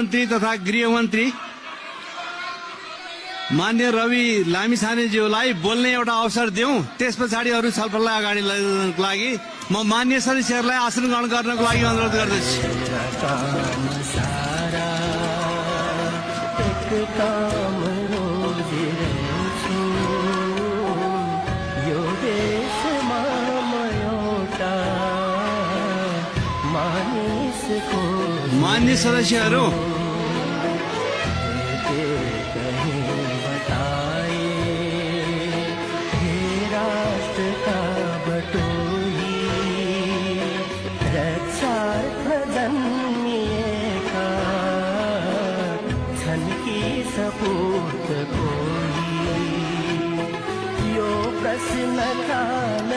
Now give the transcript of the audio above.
मन्त्री तथा गृहमन्त्री मान्य रवि लामिछानेज्यूलाई बोल्ने एउटा अवसर दिउँ, त्यस पछाडि अरू छलफललाई अगाडि लैजानको लागि म मान्य सदस्यहरूलाई आसन ग्रहण गर्नको लागि अनुरोध गर्दछु। मान्य सदस्यहरू, सपूत कोही यो प्रश्न काल